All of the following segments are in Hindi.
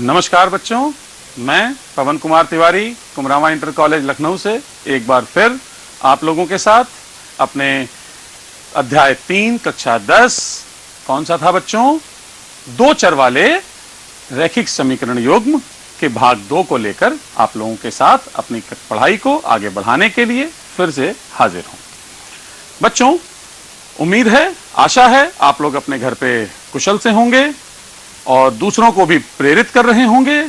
नमस्कार बच्चों, मैं पवन कुमार तिवारी कुमरामा इंटर कॉलेज लखनऊ से एक बार फिर आप लोगों के साथ अपने अध्याय 3 कक्षा 10 कौन सा था बच्चों, दो चर वाले रैखिक समीकरण युग्म के भाग 2 को लेकर आप लोगों के साथ अपनी पढ़ाई को आगे बढ़ाने के लिए फिर से हाजिर हूं। बच्चों, उम्मीद है, आशा है आप लोग अपने घर पे कुशल से होंगे और दूसरों को भी प्रेरित कर रहे होंगे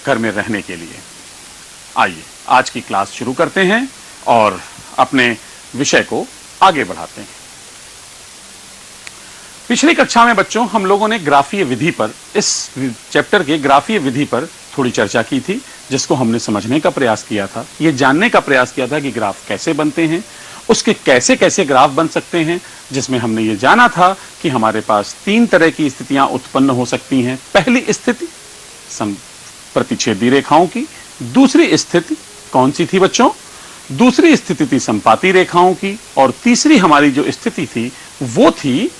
घर में रहने के लिए। आइए आज की क्लास शुरू करते हैं और अपने विषय को आगे बढ़ाते हैं। पिछली कक्षा में बच्चों हम लोगों ने ग्राफीय विधि पर, इस चैप्टर के ग्राफीय विधि पर थोड़ी चर्चा की थी, जिसको हमने समझने का प्रयास किया था, ये जानने का प्रयास किया था कि ग्राफ कैसे बनते हैं, उसके कैसे कैसे ग्राफ बन सकते हैं, जिसमें हमने ये जाना था कि हमारे पास 3 तरह की स्थितियां उत्पन्न हो सकती हैं। पहली स्थिति प्रतिच्छेदी रेखाओं की, दूसरी स्थिति कौन सी थी बच्चों, दूसरी स्थिति थी संपाती रेखाओं की, और तीसरी हमारी जो स्थिति थी वो थी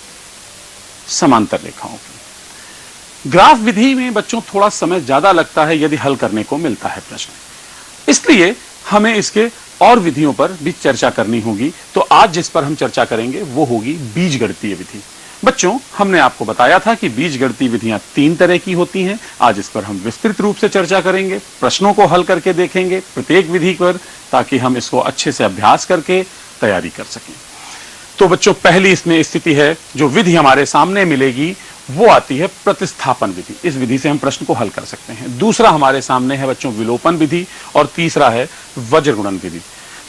समांतर रेखाओं की। ग्राफ विधि में बच्चों थोड़ा समय ज्यादा लगता है यदि हल करने को मिलता है प्रश्न, इसलिए हमें इसके और विधियों पर भी चर्चा करनी होगी। तो आज जिस पर हम चर्चा करेंगे वो होगी बीजगणितीय विधि। बच्चों, हमने आपको बताया था कि बीजगणितीय विधियां 3 तरह की होती हैं। आज इस पर हम विस्तृत रूप से चर्चा करेंगे, प्रश्नों को हल करके देखेंगे प्रत्येक विधि पर, ताकि हम इसको अच्छे से अभ्यास करके तैयारी कर सकें। तो बच्चों, पहली इसमें स्थिति है, जो विधि हमारे सामने मिलेगी वो आती है प्रतिस्थापन विधि। इस विधि से हम प्रश्न को हल कर सकते हैं। दूसरा हमारे सामने है बच्चों विलोपन विधि, और तीसरा है वज्रगुणन विधि।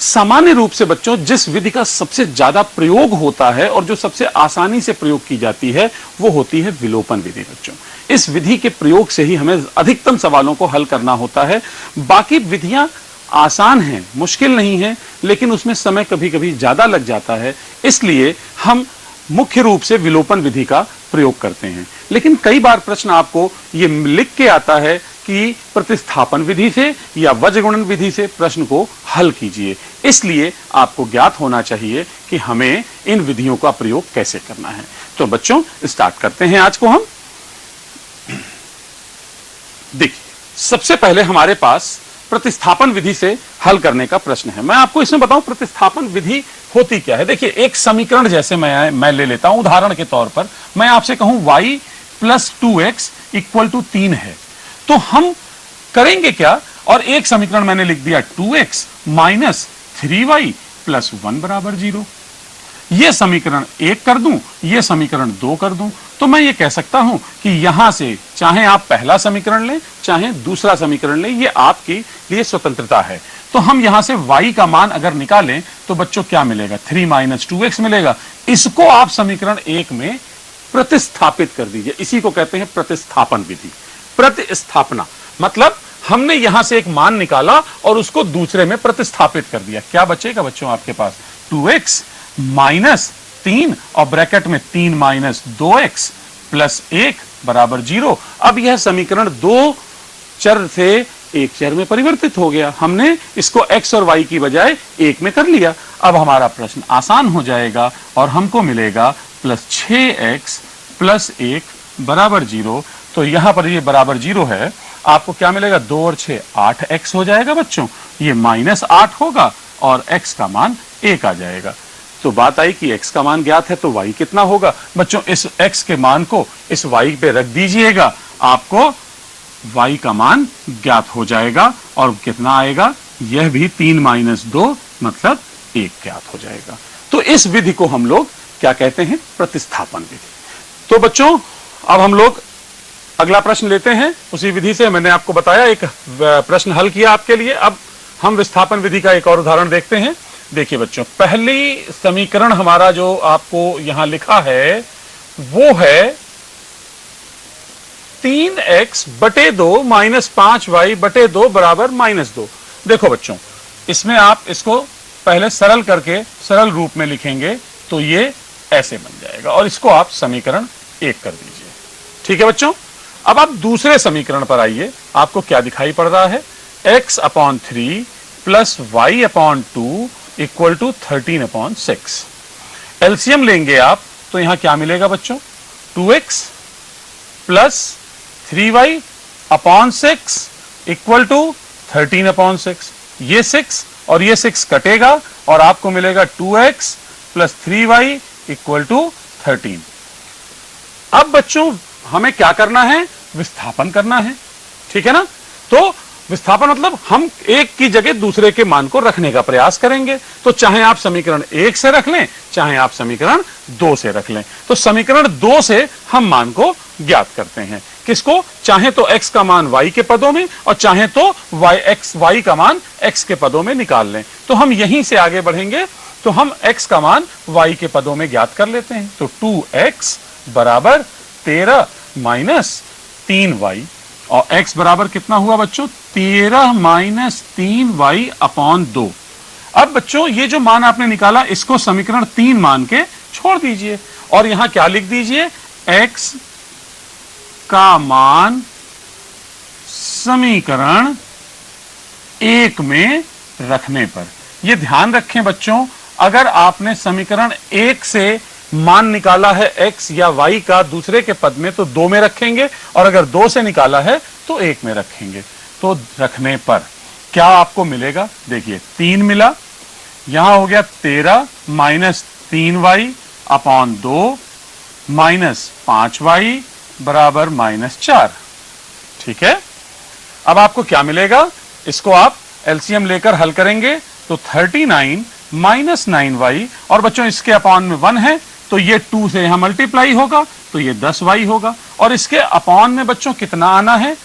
सामान्य रूप से बच्चों जिस विधि का सबसे ज्यादा प्रयोग होता है और जो सबसे आसानी से प्रयोग की जाती है वो होती है विलोपन विधि। बच्चों, इस विधि के प्रयोग से ही हमें अधिकतम सवालों को हल करना होता है। बाकी विधियां आसान हैं, मुश्किल नहीं है, लेकिन उसमें समय कभी कभी ज्यादा लग जाता है, इसलिए हम मुख्य रूप से विलोपन विधि का प्रयोग करते हैं। लेकिन कई बार प्रश्न आपको ये लिख के आता है कि प्रतिस्थापन विधि से या वज्रगुणन विधि से प्रश्न को हल कीजिए, इसलिए आपको ज्ञात होना चाहिए कि हमें इन विधियों का प्रयोग कैसे करना है। तो बच्चों, स्टार्ट करते हैं आज को हम। देखिए, सबसे पहले हमारे पास प्रतिस्थापन विधि से हल करने का प्रश्न है। मैं आपको इसमें बताऊं प्रतिस्थापन विधि होती क्या है। देखिए, एक समीकरण जैसे मैं ले लेता हूं, उदाहरण के तौर पर मैं आपसे कहूं y + 2x = 3 है, तो हम करेंगे क्या, और एक समीकरण मैंने लिख दिया 2x - 3y + 1 = 0। यह समीकरण 1 कर दूं, यह समीकरण 2 कर दूं, तो मैं ये कह सकता हूं कि यहां से चाहे आप पहला समीकरण लें चाहे दूसरा समीकरण लें, ये आपके लिए स्वतंत्रता है। तो हम यहां से y का मान अगर निकालें तो बच्चों क्या मिलेगा, 3 - 2x मिलेगा। इसको आप समीकरण 1 में प्रतिस्थापित कर दीजिए, इसी को कहते हैं प्रतिस्थापन विधि। प्रतिस्थापना मतलब हमने यहां से एक मान निकाला और उसको दूसरे में प्रतिस्थापित कर दिया। क्या बचेगा बच्चों आपके पास, 2x - 3 और ब्रैकेट में 3 - 2x + 1 = 0। अब यह समीकरण 2 चर से एक चर में परिवर्तित हो गया। हमने इसको x और y की बजाय 1 में कर लिया। अब हमारा प्रश्न आसान हो जाएगा और हमको मिलेगा +6x + 1 = 0। तो यहां पर ये बराबर 0 है, आपको क्या मिलेगा, 2 और 6 8x हो जाएगा बच्चों, ये -8 होगा और x का मान 1 आ जाएगा। तो बात आई कि x का मान ज्ञात है तो y कितना होगा। बच्चों, इस x के मान को इस y पे रख दीजिएगा, आपको y का मान ज्ञात हो जाएगा। और कितना आएगा, यह भी 3 - 2 मतलब 1 ज्ञात हो जाएगा। तो इस विधि को हम लोग क्या कहते हैं, प्रतिस्थापन विधि। तो बच्चों, अब हम लोग अगला प्रश्न लेते हैं। उसी विधि से मैंने आपको बताया, एक प्रश्न हल किया आपके लिए। अब हम विस्थापन विधि का एक और उदाहरण देखते हैं। देखिए बच्चों, पहली समीकरण हमारा जो आपको यहां लिखा है वो है 3x - 2 - 5y / 2 = -2। देखो बच्चों, इसमें आप इसको पहले सरल करके सरल रूप में लिखेंगे तो ये ऐसे बन जाएगा, और इसको आप समीकरण 1 कर दीजिए। ठीक है बच्चों, अब आप दूसरे समीकरण पर आइए। आपको क्या दिखाई पड़ रहा है, x/3 + y/2 = 13/6। एलसीएम लेंगे आप तो यहां क्या मिलेगा बच्चों, 2x + 3y upon 6 equal to 13 upon 6। ये 6 और ये 6 कटेगा और आपको मिलेगा 2x plus 3y equal to 13। अब बच्चों हमें क्या करना है, विस्थापन करना है, ठीक है ना। तो विस्थापन मतलब हम एक की जगह दूसरे के मान को रखने का प्रयास करेंगे। तो चाहे आप समीकरण 1 से रख लें, चाहे आप समीकरण 2 से रख लें। तो समीकरण 2 से हम मान को ज्ञात करते हैं। किसको? चाहे तो x का मान y के पदों में और चाहे तो y का मान x के पदों में निकाल लें। तो हम यहीं से आगे बढ़ेंगे। तो हम x का मान y के पदों में ज्ञात कर लेते हैं। तो 2x बराबर 13 माइनस 3y, और x बराबर कितना हुआ बच्चों? 13 माइनस 3y अपॉन 2। अब बच्चों ये जो मान आपने निकाला इसको समीकरण 3 मान के छोड़ दीजिए और यहां क्या लिख दीजिए, x का मान समीकरण 1 में रखने पर। यह ध्यान रखें बच्चों, अगर आपने समीकरण 1 से मान निकाला है x या y का दूसरे के पद में तो 2 में रखेंगे, और अगर 2 से निकाला है तो 1 में रखेंगे। तो रखने पर क्या आपको मिलेगा? देखिए 3 मिला, यहां हो गया 13 minus 3y upon 2 minus 5y बराबर माइनस 4। ठीक है, अब आपको क्या मिलेगा? इसको आप एलसीएम लेकर हल करेंगे तो 39 माइनस 9y, और बच्चों इसके अपॉन में 1 है तो ये 2 से यहां मल्टीप्लाई होगा तो ये 10y होगा, और इसके अपॉन में बच्चों कितना आना है?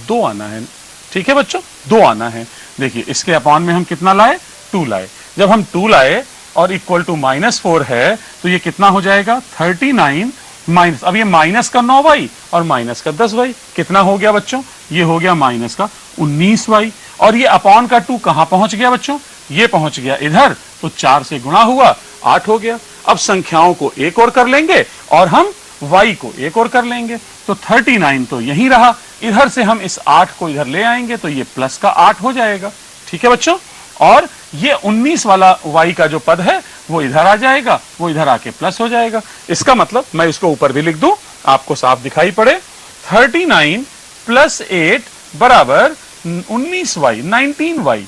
2 आना है। ठीक है बच्चों, 2 आना है। देखिए इसके अपॉन में हम कितना लाए? 2 लाए। जब हम 2 लाए और इक्वल टू -4 है तो ये कितना हो जाएगा? 39 माइनस, अब ये माइनस का 9y और माइनस का 10y कितना हो गया बच्चों? ये हो गया माइनस का 19y, और ये अपॉन का 2 कहां पहुंच गया बच्चों? ये पहुंच गया इधर, तो 4 से गुणा हुआ 8 हो गया। अब संख्याओं को एक और कर लेंगे और हम y को एक और कर लेंगे, तो 39 तो यहीं रहा, इधर से हम इस 8 को इधर ले आएंगे तो ये प्लस का 8 हो जाएगा। ठीक है बच्चों, और ये 19 वाला y का जो पद है वो इधर आ जाएगा, वो इधर आके प्लस हो जाएगा। इसका मतलब मैं इसको ऊपर भी लिख दूं, आपको साफ दिखाई पड़े, 39 प्लस 8 बराबर 19y, 19y।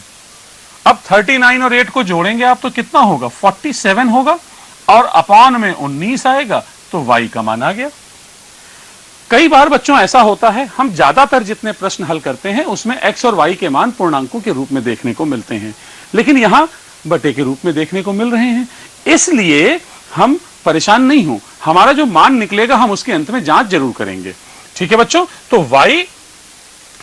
अब 39 और 8 को जोड़ेंगे आप तो कितना होगा? 47 होगा, और अपॉन में 19 आएगा तो y का मान आ गया। कई बार बच्चों ऐसा होता है, हम ज्यादातर जितने प्रश्न हल करते हैं उसमें x और y के मान पूर्णांकों के रूप में देखने को मिलते हैं, लेकिन यहां बटे के रूप में देखने को मिल रहे हैं। इसलिए हम परेशान नहीं हो, हमारा जो मान निकलेगा हम उसके अंत में जांच जरूर करेंगे। ठीक है बच्चों, तो y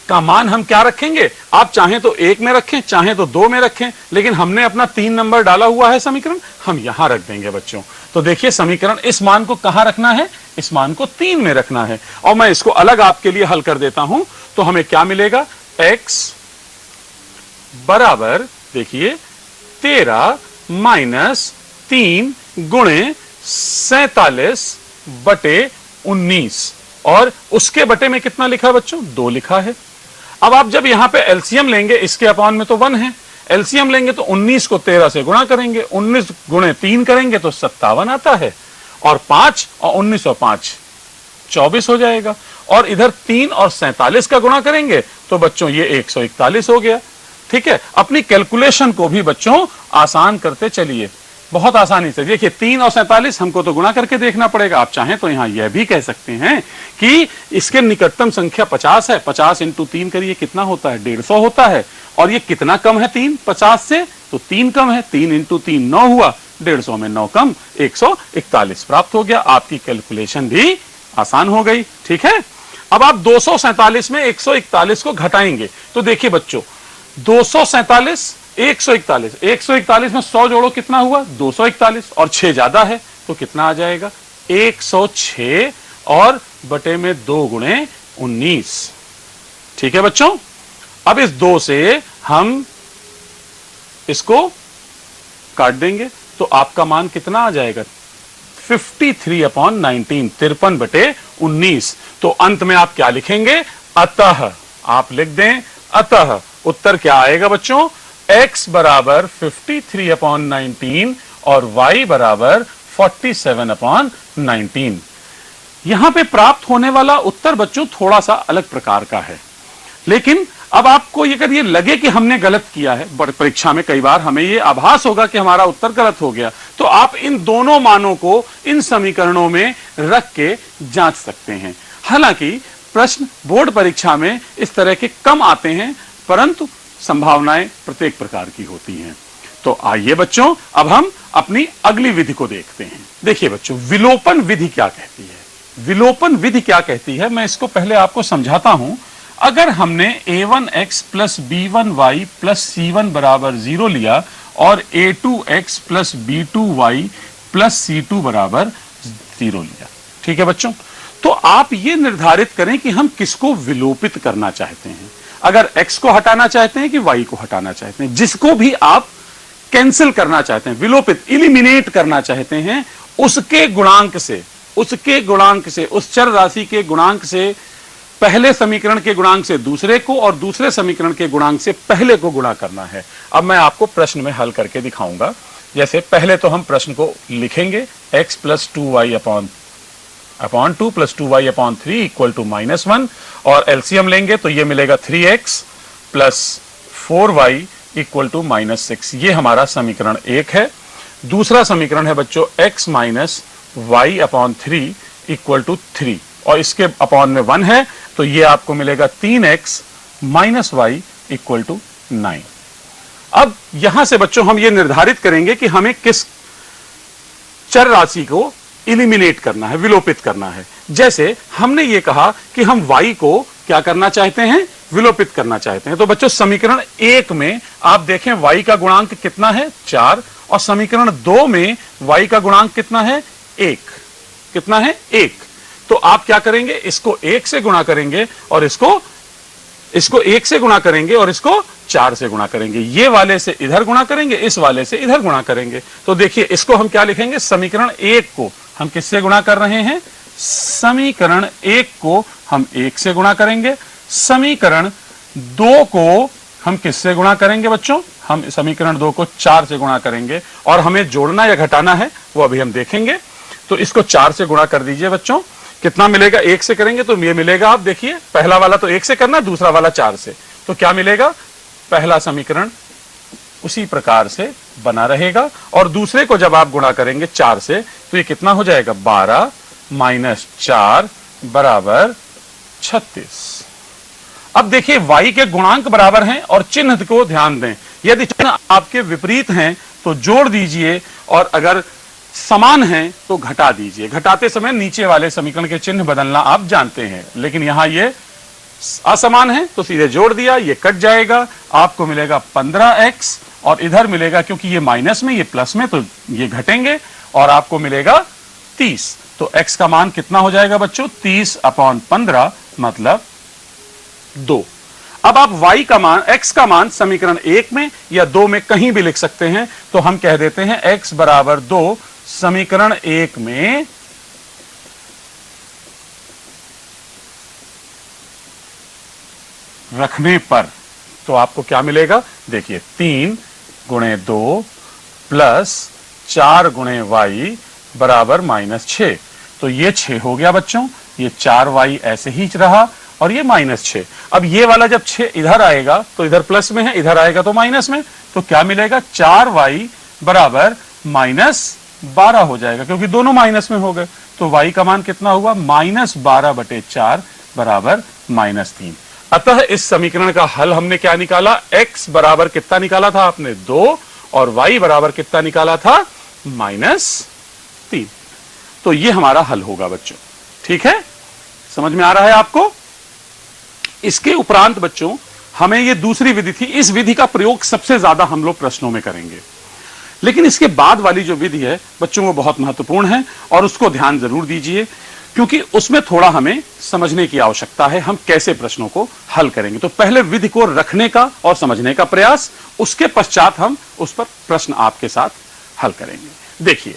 का मान हम क्या रखेंगे? आप चाहें तो 1 में रखें, चाहें तो 2 में रखें, लेकिन हमने अपना 3 नंबर डाला हुआ है समीकरण, हम यहां रख देंगे बच्चों। तो देखिए समीकरण, इस मान को कहां रखना है? इस मान को 3 में रखना है, और मैं इसको अलग आपके लिए हल कर देता हूं तो हमें क्या मिलेगा? x बराबर देखिए 13 माइनस 3 गुणे 47 बटे 19, और उसके बटे में कितना लिखा है बच्चों? 2 लिखा है। अब आप जब यहां पे एलसीएम लेंगे, इसके अपॉन में तो 1 है, एलसीएम लेंगे तो 19 को 13 से गुणा करेंगे, 19 गुणे 3 करेंगे तो 57 आता है, और 5 और 19 और 5 24 हो जाएगा, और इधर 3 और 47 का गुणा करेंगे तो बच्चों ये 141 हो गया। ठीक है, अपनी कैलकुलेशन को भी बच्चों आसान करते चलिए, बहुत आसानी से। देखिए 3 और 47 हमको तो गुणा करके देखना पड़ेगा, आप चाहें तो यहां यह भी कह सकते हैं कि इसके निकटतम संख्या 50 है, 50 इंटू 3 करिए कितना होता है? 150 होता है, और ये कितना कम है 3 50 से? तो 3 कम है, 3 इंटू 3 9 हुआ, 150 में 9 कम 141 प्राप्त हो गया। आपकी कैलकुलेशन भी आसान हो गई। ठीक है, अब आप 247 में 141 को घटाएंगे तो देखिए बच्चों 247 141 में 100 जोड़ो कितना हुआ? 241, और 6 ज्यादा है तो कितना आ जाएगा? 106, और बटे में 2 गुणे 19। ठीक है बच्चों, अब इस 2 से हम इसको काट देंगे तो आपका मान कितना आ जाएगा? 53/19, 53 बटे 19। तो अंत में आप क्या लिखेंगे? अतः, आप लिख दें अतः। उत्तर क्या आएगा बच्चों? x बराबर 53/19 और y बराबर 47/19। यहां पे प्राप्त होने वाला उत्तर बच्चों थोड़ा सा अलग प्रकार का है। लेकिन अब आपको ये अगर ये लगे कि हमने गलत किया है, परीक्षा में कई बार हमें ये आभास होगा कि हमारा उत्तर गलत हो गया, तो आप इन दोनों मानों को इन समीकरणों में रख के जांच सकते हैं। हालांकि प्रश्न बोर्ड परीक्षा में इस तरह के कम आते हैं, परंतु संभावनाएं प्रत्येक प्रकार की होती हैं। तो आइए बच्चों, अब हम अपनी अगली विधि को देखते हैं। देखिए बच्चों, विलोपन विधि क्या कहती है? विलोपन विधि क्या कहती है, मैं इसको पहले आपको समझाता हूं। अगर हमने a1x plus b1y plus c1 बराबर 0 लिया और a2x plus b2y plus c2 बराबर 0 लिया, ठीक है बच्चों, तो आप ये निर्धारित करें कि हम किसको विलोपित करना चाहते हैं। अगर x को हटाना चाहते हैं कि y को हटाना चाहते हैं, जिसको भी आप कैंसिल करना चाहते हैं, विलोपित इलिमिनेट करना चाहते हैं, उसके गुणांक से उस चर राशि के गुणांक से पहले समीकरण के गुणांक से दूसरे को और दूसरे समीकरण के गुणांक से पहले को गुणा करना है। अब मैं आपको प्रश्न में हल करके दिखाऊंगा। जैसे पहले तो हम प्रश्न को लिखेंगे, x plus 2y upon 2 plus 2y upon 3 equal to -1, और एलसीएम लेंगे तो ये मिलेगा 3x plus 4y equal to -6। ये हमारा समीकरण 1 है। दूसरा समीकरण है बच्चों x minus y upon 3 equal to 3, और इसके अपॉन में 1 है, तो ये आपको मिलेगा 3x minus y equal to 9। अब यहां से बच्चों हम ये निर्धारित करेंगे कि हमें किस चर राशि को इलिमिनेट करना है, विलोपित करना है। जैसे हमने ये कहा कि हम y को क्या करना चाहते हैं, विलोपित करना चाहते हैं। तो बच्चों समीकरण 1 में आप देखें y का गुणांक कितना है, 4, और समीकरण 2 में y का गुणांक कितना है, 1। कितना है, 1। तो आप क्या करेंगे, इसको 1 से गुणा करेंगे और इसको 1 से गुणा करेंगे और इसको 4 से गुणा करेंगे। ये वाले से इधर गुणा करेंगे, इस वाले से इधर गुणा करेंगे। तो देखिए इसको हम क्या लिखेंगे, समीकरण 1 को हम किससे गुणा कर रहे हैं, समीकरण 1 को हम 1 से गुणा करेंगे। समीकरण 2 को हम किससे गुणा करेंगे बच्चों, हम समीकरण 2 को 4 से गुणा करेंगे, और हमें जोड़ना या घटाना है वो अभी हम देखेंगे। तो इसको 4 से गुणा कर दीजिए बच्चों, कितना मिलेगा, 1 से करेंगे तो ये मिलेगा, आप देखिए पहला वाला तो 1 से करना, दूसरा वाला 4 से, तो क्या मिलेगा, पहला समीकरण उसी प्रकार से बना रहेगा, और दूसरे को जब आप गुणा करेंगे 4 से तो ये कितना हो जाएगा, 12 माइनस 4 बराबर 36। अब देखिए y के गुणांक बराबर हैं और चिन्ह को ध्यान दें, यदि चिन्ह आपके विपरीत हैं तो जोड़ दीजिए, और अगर समान हैं तो घटा दीजिए। घटाते समय नीचे वाले समीकरण के चिन्ह बदलना आप जानते हैं, लेकिन यहां ये असमान है तो सीधे जोड़ दिया, ये कट जाएगा, आपको मिलेगा 15x, और इधर मिलेगा, क्योंकि ये माइनस में ये प्लस में, तो ये घटेंगे और आपको मिलेगा 30। तो x का मान कितना हो जाएगा बच्चों, 30 अपॉन 15 मतलब 2। अब आप y का मान, x का मान समीकरण 1 में या 2 में कहीं भी लिख सकते हैं, तो हम कह देते हैं x बराबर 2 समीकरण 1 में रखने पर, तो आपको क्या मिलेगा, देखिए 3 गुणे 2 प्लस 4 गुणे y बराबर -6, तो ये 6 हो गया बच्चों, ये 4y ऐसे ही रहा, और ये -6। अब ये वाला जब 6 इधर आएगा तो इधर प्लस में है, इधर आएगा तो माइनस में, तो क्या मिलेगा, 4y बराबर -12 हो जाएगा, क्योंकि दोनों माइनस में हो गए। तो y का मान कितना हुआ, -12/4 बराबर -3। अतः इस समीकरण का हल हमने क्या निकाला, x बराबर कितना निकाला था आपने, 2, और y बराबर कितना निकाला था, -3। तो ये हमारा हल होगा बच्चों, ठीक है, समझ में आ रहा है आपको। इसके उपरांत बच्चों हमें ये दूसरी विधि थी, इस विधि का प्रयोग सबसे ज्यादा हम लोग प्रश्नों में करेंगे, लेकिन इसके बाद वाली जो विधि है बच्चों वो बहुत महत्वपूर्ण है, और उसको ध्यान जरूर दीजिए, क्योंकि उसमें थोड़ा हमें समझने की आवश्यकता है, हम कैसे प्रश्नों को हल करेंगे। तो पहले विधि को रखने का और समझने का प्रयास, उसके पश्चात हम उस पर प्रश्न आपके साथ हल करेंगे। देखिए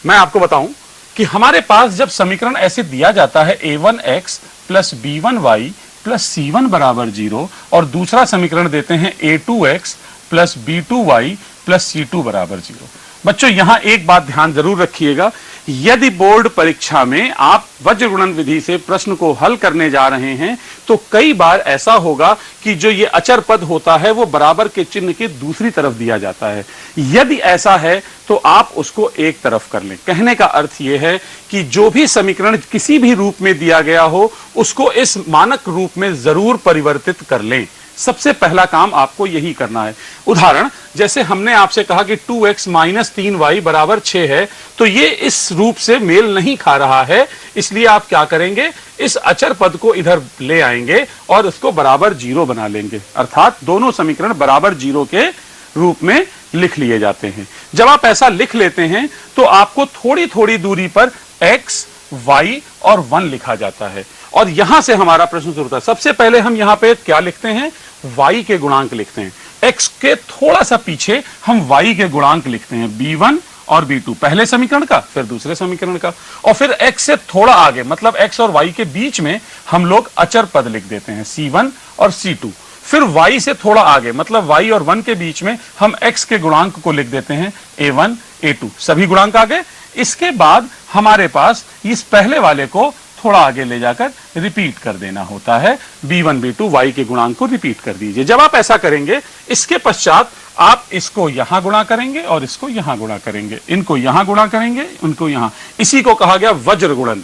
मैं आपको बताऊं कि हमारे पास जब समीकरण ऐसे दिया जाता है a1x plus b1y plus c1 बराबर 0, और दूसरा समीकरण देते हैं a2x plus b2y plus c2 बराबर 0। बच्चों यहां एक बात ध्यान जरूर रखिएगा, यदि बोर्ड परीक्षा में आप वज्र गुणन विधि से प्रश्न को हल करने जा रहे हैं तो कई बार ऐसा होगा कि जो ये अचर पद होता है वो बराबर के चिन्ह के दूसरी तरफ दिया जाता है। यदि ऐसा है तो आप उसको एक तरफ कर लें। कहने का अर्थ यह है कि जो भी समीकरण किसी भी रूप में दिया गया हो उसको इस मानक रूप में जरूर परिवर्तित कर लें। सबसे पहला काम आपको यही करना है। उदाहरण जैसे हमने आपसे कहा कि 2x माइनस 3y बराबर 6 है, तो ये इस रूप से मेल नहीं खा रहा है, इसलिए आप क्या करेंगे, इस अचर पद को इधर ले आएंगे और इसको बराबर 0 बना लेंगे, अर्थात दोनों समीकरण बराबर 0 के रूप में लिख लिए जाते हैं। जब आप ऐसा लिख लेते हैं तो आपको थोड़ी थोड़ी दूरी पर x, y और 1 लिखा जाता है और यहां से हमारा प्रश्न शुरू होता है। सबसे पहले हम यहां पे क्या लिखते हैं, y के गुणांक लिखते हैं। x के थोड़ा सा पीछे हम y के गुणांक लिखते हैं, b1 और b2, पहले समीकरण का फिर दूसरे समीकरण का, और फिर x से थोड़ा आगे मतलब x और y के बीच में हम लोग अचर पद लिख देते हैं, c1 और c2। फिर y से थोड़ा आगे मतलब y और 1 के बीच में हम x के गुणांक को लिख देते हैं, a1 a2, सभी गुणांक आ गए। इसके बाद हमारे पास इस पहले वाले को थोड़ा आगे ले जाकर रिपीट कर देना होता है, b1 b2 y के गुणांक को रिपीट कर दीजिए। जब आप ऐसा करेंगे इसके पश्चात आप इसको यहां गुणा करेंगे और इसको यहां गुणा करेंगे, इनको यहां गुणा करेंगे, उनको यहां, इसी को कहा गया वज्र गुणन,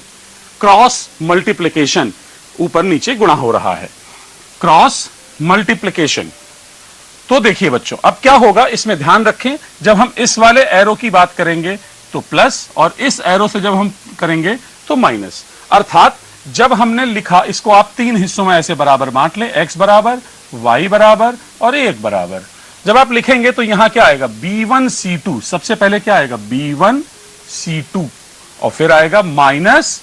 क्रॉस मल्टीप्लिकेशन, ऊपर नीचे गुणा हो रहा है, क्रॉस मल्टीप्लिकेशन। तो देखिए बच्चों अब क्या होगा, इसमें ध्यान रखें, जब हम इस वाले एरो की बात करेंगे तो प्लस और इस एरो से जब हम करेंगे तो माइनस, अर्थात जब हमने लिखा इसको आप तीन हिस्सों में ऐसे बराबर बांट लें, x बराबर, y बराबर और 1 बराबर। जब आप लिखेंगे तो यहां क्या आएगा, b1 c2, सबसे पहले क्या आएगा b1 c2 और फिर आएगा माइनस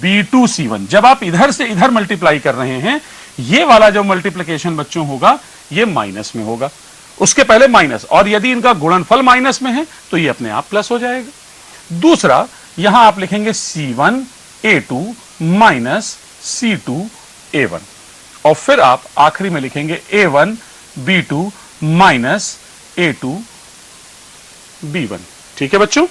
b2 c1। जब आप इधर से इधर मल्टीप्लाई कर रहे हैं, ये वाला जो मल्टीप्लिकेशन बच्चों होगा ये माइनस में होगा, उसके पहले माइनस, और यदि इनका गुणनफल माइनस में है तो ये अपने आप प्लस हो जाएगा। दूसरा यहां आप लिखेंगे c1 a2 minus c2 a1 और फिर आप आखिरी में लिखेंगे a1 b2 minus a2 b1। ठीक है बच्चों,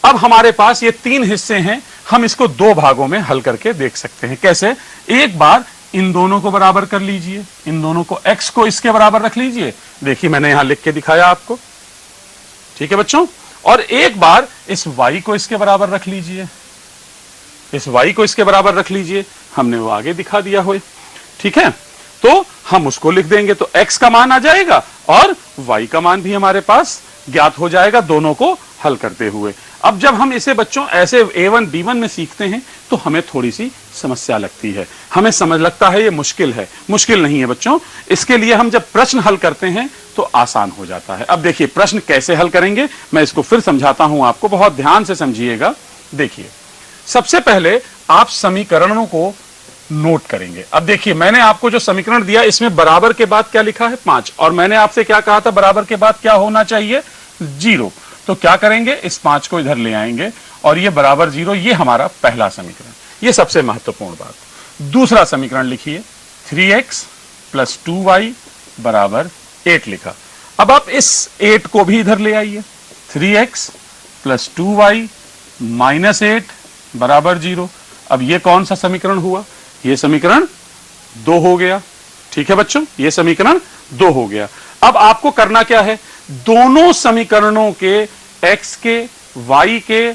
अब हमारे पास ये तीन हिस्से हैं, हम इसको दो भागों में हल करके देख सकते हैं। कैसे, एक बार इन दोनों को बराबर कर लीजिए, इन दोनों को x को इसके बराबर रख लीजिए, देखिए मैंने यहां लिख के दिखाया आपको, ठीक है बच्चों, और एक बार इस y को इसके बराबर रख लीजिए, इस y को इसके बराबर रख लीजिए, हमने वो आगे दिखा दिया हो, ठीक है, तो हम उसको लिख देंगे तो x का मान आ जाएगा और y का मान भी हमारे पास ज्ञात हो जाएगा दोनों को हल करते हुए। अब जब हम इसे बच्चों ऐसे a1 b1 में सीखते हैं तो हमें थोड़ी सी समस्या लगती है, हमें समझ लगता है ये मुश्किल है, मुश्किल नहीं है बच्चों। इसके लिए हम जब प्रश्न हल करते हैं तो आसान हो जाता है। अब देखिए प्रश्न कैसे हल करेंगे, मैं इसको फिर समझाता हूं आपको, बहुत ध्यान से समझिएगा। देखिए सबसे पहले आप समीकरणों को नोट करेंगे। अब देखिए मैंने आपको जो समीकरण दिया इसमें बराबर के बाद क्या लिखा है 5, और मैंने आपसे क्या कहा था बराबर के बाद क्या होना चाहिए 0। तो क्या करेंगे, इस 5 को इधर ले आएंगे और ये बराबर 0, ये हमारा पहला समीकरण, ये सबसे महत्वपूर्ण बात। दूसरा समीकरण लिखिए 3x प्लस 2y बराबर 8 लिखा। अब आप इस 8 को भी इधर ले आइए, 3x प्लस 2y माइनस 8 बराबर 0। अब ये कौन सा समीकरण हुआ, ये समीकरण 2 हो गया। ठीक है बच्चों, ये समीकरण 2 हो गया। अब आपको करना क्या है, दोनों समीकरणों के x के y के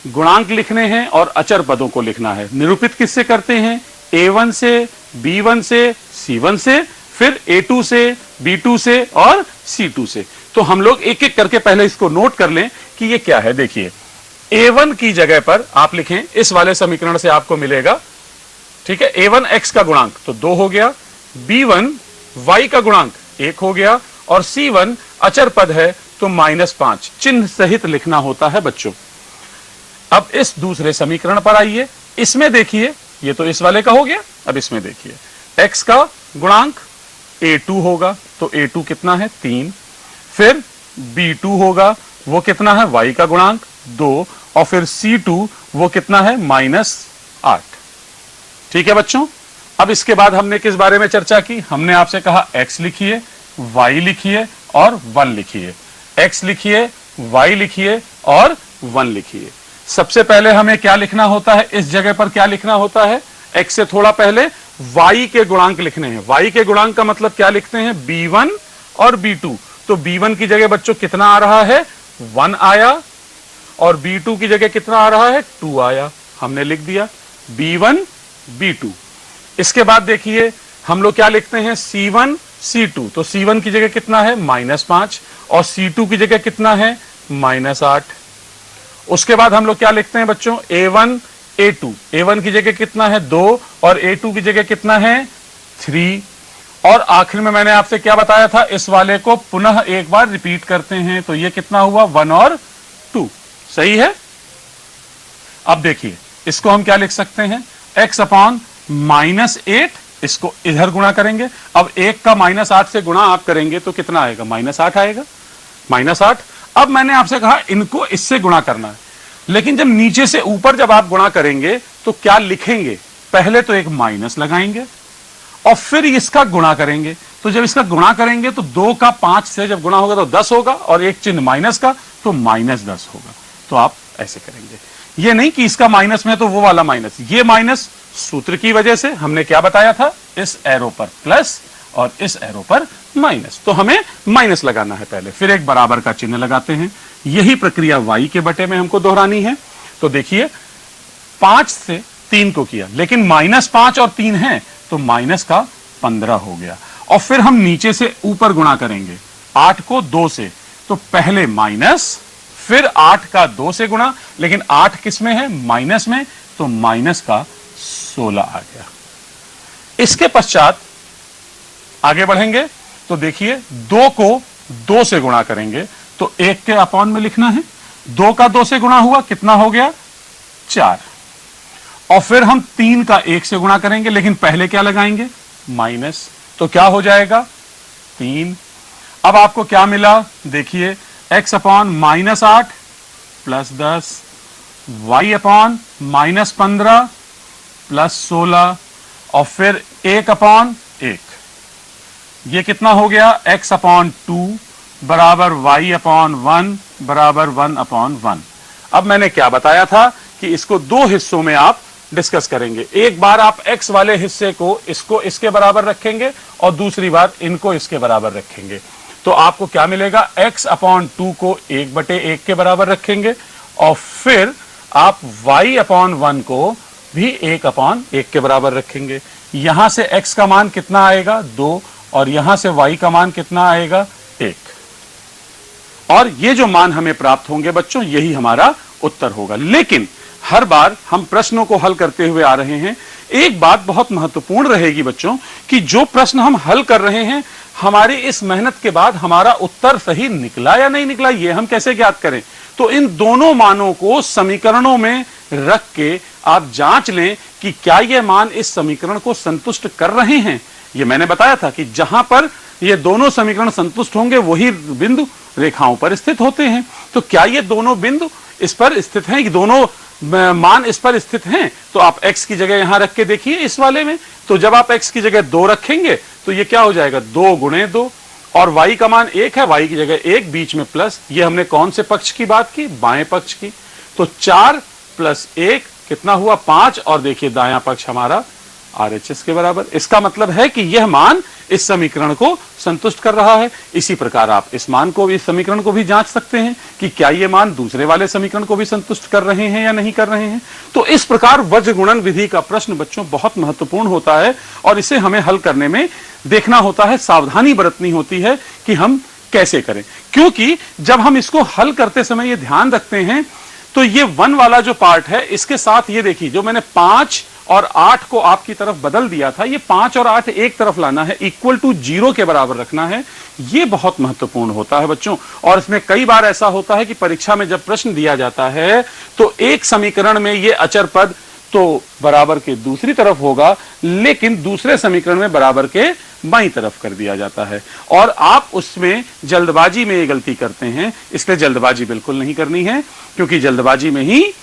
गुणांक लिखने हैं और अचर पदों को लिखना है। निरूपित किससे करते हैं, a1 से, b1 से, c1 से, फिर a2 से, b2 से और c2 से। तो हम लोग एक एक करके पहले इसको नोट कर लें कि ये क्या है। देखिए a1 की जगह पर आप लिखें, इस वाले समीकरण से आपको मिलेगा, ठीक है, a1 x का गुणांक तो 2 हो गया, b1 y का गुणांक 1 हो गया और c1 अचर पद है तो -5 चिन्ह सहित लिखना होता है बच्चों। अब इस दूसरे समीकरण पर आइए, इसमें देखिए ये तो इस वाले का हो गया। अब इसमें देखिए x का गुणांक a2 होगा तो a2 कितना है 3, फिर b2 होगा वो कितना है y का गुणांक 2 और फिर c2 वो कितना है -8। ठीक है बच्चों, अब इसके बाद हमने किस बारे में चर्चा की, हमने आपसे कहा x लिखिए, y लिखिए और 1 लिखिए, x लिखिए, y लिखिए और 1 लिखिए। सबसे पहले हमें क्या लिखना होता है, इस जगह पर क्या लिखना होता है, x से थोड़ा पहले y के गुणांक लिखने हैं। y के गुणांक का मतलब क्या लिखते हैं, b1 और b2। तो b1 की जगह बच्चों कितना आ रहा है, 1 आया, और b2 की जगह कितना आ रहा है, 2 आया। हमने लिख दिया b1 b2। इसके बाद देखिए हम लोग क्या लिखते हैं, c1 c2। तो c1 की जगह कितना है, -5, और c2 की जगह कितना है, -8। उसके बाद हम लोग क्या लिखते हैं बच्चों, a1 a2। a1 की जगह कितना है, 2, और a2 की जगह कितना है, 3। और आखिर में मैंने आपसे क्या बताया था, इस वाले को पुनः एक बार रिपीट करते हैं। तो ये कितना हुआ, 1 और 2। सही है। अब देखिए इसको हम क्या लिख सकते हैं, x अपॉन -8, इसको इधर गुणा करेंगे। अब 1 का -8 से गुणा आप करेंगे तो कितना आएगा, -8 आएगा, -8। अब मैंने आपसे कहा इनको इससे गुणा करना है, लेकिन जब नीचे से ऊपर जब आप गुणा करेंगे तो क्या लिखेंगे, पहले तो एक माइनस लगाएंगे और फिर इसका गुणा करेंगे। तो जब इसका गुणा करेंगे तो 2 का 5 से जब गुणा होगा तो 10 होगा, और एक चिन्ह माइनस का, तो -10 होगा। तो आप ऐसे करेंगे, ये नहीं कि इसका माइनस में है तो वो वाला माइनस, ये माइनस सूत्र की वजह से हमने क्या बताया था, इस एरो पर प्लस और इस एरो पर माइनस। तो हमें माइनस लगाना है पहले, फिर एक बराबर का चिन्ह लगाते हैं। यही प्रक्रिया y के बटे में हमको दोहरानी है। तो देखिए 5 से 3 को किया, लेकिन -5 और 3 है तो माइनस का 15 हो गया। और फिर हम नीचे से ऊपर गुणा करेंगे 8 को 2 से, तो पहले माइनस, फिर 8 का 2 से गुणा, लेकिन 8 किस में है, माइनस में, तो माइनस का 16 आ गया। इसके पश्चात आगे बढ़ेंगे तो देखिए 2 को 2 से गुणा करेंगे तो 1 के अपॉन में लिखना है, 2 का 2 से गुणा हुआ, कितना हो गया, 4। और फिर हम 3 का 1 से गुणा करेंगे, लेकिन पहले क्या लगाएंगे, माइनस, तो क्या हो जाएगा, 3। अब आपको क्या मिला, देखिए x upon -8 plus 10, y upon -15 plus 16, और फिर 1 अपॉन 1। ये कितना हो गया, x अपॉन 2 बराबर y अपॉन 1 बराबर 1 अपॉन 1। अब मैंने क्या बताया था कि इसको 2 हिस्सों में आप डिस्कस करेंगे। एक बार आप x वाले हिस्से को इसको इसके बराबर रखेंगे और दूसरी बार इनको इसके बराबर रखेंगे। तो आपको क्या मिलेगा, x अपॉन 2 को 1/1 के बराबर रखेंगे, और फिर आप y अपॉन 1 को भी 1/1 के बराबर रखेंगे। यहां से x का मान कितना आएगा, 2, और यहां से y का मान कितना आएगा, 1। और ये जो मान हमें प्राप्त होंगे बच्चों, यही हमारा उत्तर होगा। लेकिन हर बार हम प्रश्नों को हल करते हुए आ रहे हैं, एक बात बहुत महत्वपूर्ण रहेगी बच्चों, कि जो प्रश्न हम हल कर रहे हैं, हमारी इस मेहनत के बाद हमारा उत्तर सही निकला या नहीं निकला, ये हम कैसे ज्ञात करें। तो इन दोनों मानों को समीकरणों में रख के आप जांच लें कि क्या ये मान इस समीकरण को संतुष्ट कर रहे हैं। ये मैंने बताया था कि जहां पर ये दोनों समीकरण संतुष्ट होंगे वही बिंदु रेखाओं पर स्थित होते हैं। तो क्या ये दोनों बिंदु इस पर स्थित हैं, कि दोनों मान इस पर स्थित हैं। तो आप x की जगह यहां रख के देखिए इस वाले में, तो जब आप x की जगह 2 रखेंगे तो ये क्या हो जाएगा, 2 गुणे 2, और y का मान 1 है, y की जगह 1, बीच में प्लस। ये हमने कौन से पक्ष की बात की, बाएं पक्ष की। तो 4 + 1 कितना हुआ, 5, और देखिए दायां पक्ष हमारा RHS के बराबर। इसका मतलब है कि यह मान इस समीकरण को संतुष्ट कर रहा है। इसी प्रकार आप इस मान को, इस समीकरण को भी जांच सकते हैं कि क्या ये मान दूसरे वाले समीकरण को भी संतुष्ट कर रहे हैं या नहीं कर रहे हैं। तो इस प्रकार वज्र गुणन विधि का प्रश्न बच्चों बहुत महत्वपूर्ण होता है, और इसे हमें हल करने में देखना होता है, सावधानी बरतनी होती है कि हम कैसे करें। क्योंकि जब हम इसको हल करते समय ये ध्यान रखते हैं, तो ये 1 वाला जो पार्ट है, इसके साथ ये देखिए जो मैंने 5 और 8 को आपकी तरफ बदल दिया था, ये 5 और 8 एक तरफ लाना है, इक्वल टू 0 के बराबर रखना है। ये बहुत महत्वपूर्ण होता है बच्चों। और इसमें कई बार ऐसा होता है कि परीक्षा में जब प्रश्न दिया जाता है तो एक समीकरण में ये अचर पद तो बराबर के दूसरी तरफ होगा, लेकिन दूसरे समीकरण में बराबर के बाईं तरफ कर दिया जाता है, और आप उसमें जल्दबाजी में ये गलती करते हैं। इसलिए जल्दबाजी बिल्कुल नहीं करनी है, क्योंकि जल्दबाजी में ही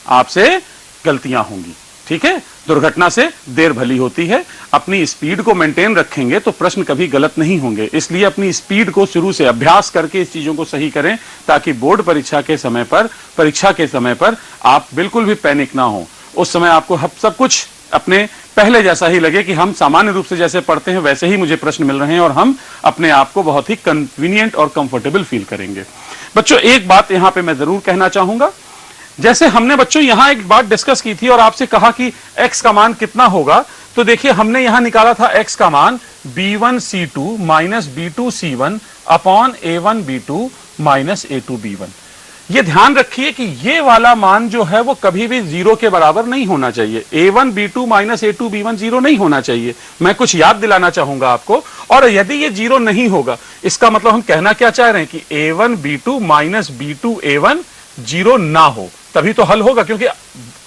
आपसे गलतियां होंगी। ठीक है, दुर्घटना से देर भली होती है। अपनी स्पीड को मेंटेन रखेंगे तो प्रश्न कभी गलत नहीं होंगे, इसलिए अपनी स्पीड को शुरू से अभ्यास करके इस चीजों को सही करें, ताकि बोर्ड परीक्षा के समय पर आप बिल्कुल भी पैनिक ना हो। उस समय आपको सब कुछ अपने पहले जैसा ही लगे कि हम सामान्य रूप से जैसे पढ़ते हैं वैसे ही मुझे प्रश्न मिल रहे हैं, और हम अपने आप को बहुत ही कन्वीनियंट और कंफर्टेबल फील करेंगे। बच्चों, एक बात यहां पे मैं जरूर कहना चाहूंगा, जैसे हमने बच्चों यहां एक बात डिस्कस की थी और आपसे कहा कि x का मान कितना होगा, तो देखिए हमने यहां निकाला था x का मान b1c2 minus b2c1 upon a1b2 minus a2b1। ये ध्यान रखिए कि ये वाला मान जो है वो कभी भी जीरो के बराबर नहीं होना चाहिए। a1b2 माइनस a2b1 जीरो नहीं होना चाहिए। मैं कुछ याद दिलाना चाहूंगा आपको, और यदि ये जीरो नहीं होगा, इसका मतलब हम कहना क्या चाह रहे हैं कि a1b2 माइनस b2a1 जीरो ना हो, तभी तो हल होगा, क्योंकि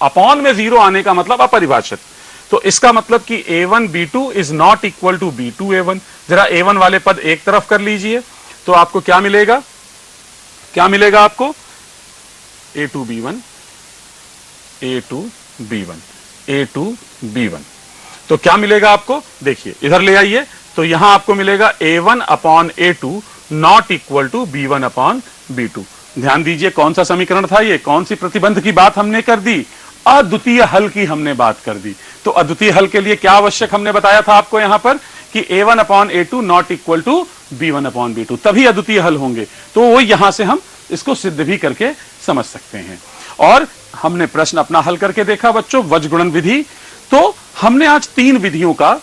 अपॉन में जीरो आने का मतलब अपरिभाषित। तो इसका मतलब कि a1b2 is not equal to b2a1। जरा a1 वाले पद एक तरफ कर लीजिए, तो आपको क्या मिलेगा, आपको a2b1 तो क्या मिलेगा आपको, देखिए इधर ले आइए, तो यहां आपको मिलेगा a1 upon a2 not equal to b1 upon b2। ध्यान दीजिए कौन सा समीकरण था ये, कौन सी प्रतिबंध की बात हमने कर दी, अद्वितीय हल की हमने बात कर दी। तो अद्वितीय हल के लिए क्या आवश्यक हमने बताया था आपको यहां पर कि a1 upon a2 not equal to b1 upon b2, तभी अद्वितीय हल होंगे। तो वो यहां से हम इसको सिद्ध भी करके समझ सकते हैं। और हमने प्रश्न अपना हल करके देखा बच्चों, वज्रगुणन विधि। तो हमने आज 3 विधियों का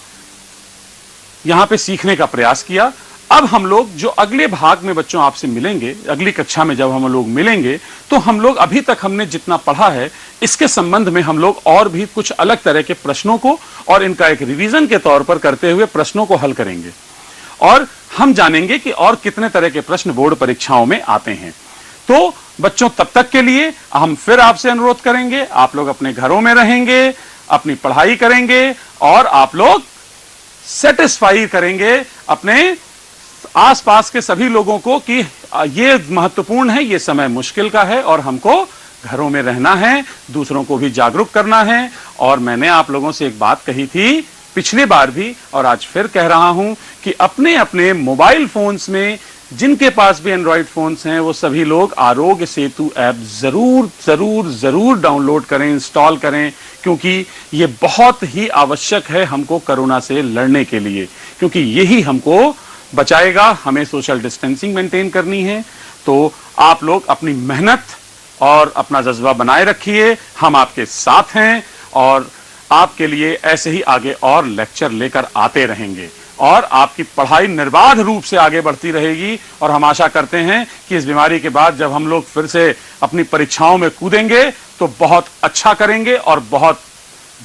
यहां पे सीखने का प्रयास किया। अब हम लोग जो अगले भाग में बच्चों आपसे मिलेंगे, अगली कक्षा में जब हम लोग मिलेंगे, तो हम लोग अभी तक हमने जितना पढ़ा है इसके संबंध में हम लोग और भी कुछ अलग तरह के प्रश्नों को और इनका एक रिवीजन के तौर पर करते हुए प्रश्नों को हल करेंगे, और हम जानेंगे कि और कितने तरह के प्रश्न बोर्ड परीक्षाओं में आते हैं। तो बच्चों, तब तक के लिए हम फिर आपसे अनुरोध करेंगे, आप लोग अपने घरों में रहेंगे, अपनी पढ़ाई करेंगे, और आप लोग सेटिस्फाई करेंगे अपने आसपास के सभी लोगों को कि ये महत्वपूर्ण है, ये समय मुश्किल का है, और हमको घरों में रहना है, दूसरों को भी जागरूक करना है। और मैंने आप लोगों से एक बात कही थी पिछली बार भी, और आज फिर कह रहा हूं कि अपने अपने मोबाइल फोन्स में, जिनके पास भी एंड्रॉइड फोन्स हैं, वो सभी लोग आरोग्य सेतु ऐप जरूर जरूर जरूर डाउनलोड करें, इंस्टॉल करें, क्योंकि ये बहुत ही आवश्यक है हमको कोरोना से लड़ने के लिए, क्योंकि यही हमको बचाएगा। हमें सोशल डिस्टेंसिंग मेंटेन करनी है। तो आप लोग अपनी मेहनत और अपना जज्बा बनाए रखिए, हम आपके साथ हैं, और आपके लिए ऐसे ही आगे और लेक्चर लेकर आते रहेंगे, और आपकी पढ़ाई निर्बाध रूप से आगे बढ़ती रहेगी। और हम आशा करते हैं कि इस बीमारी के बाद जब हम लोग फिर से अपनी परीक्षाओं में कूदेंगे तो बहुत अच्छा करेंगे और बहुत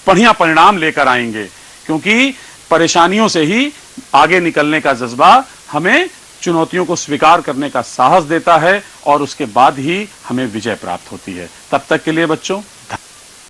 बढ़िया परिणाम लेकर आएंगे, क्योंकि परेशानियों से ही आगे निकलने का जज्बा हमें चुनौतियों को स्वीकार करने का साहस देता है, और उसके बाद ही हमें विजय प्राप्त होती है। तब तक के लिए बच्चों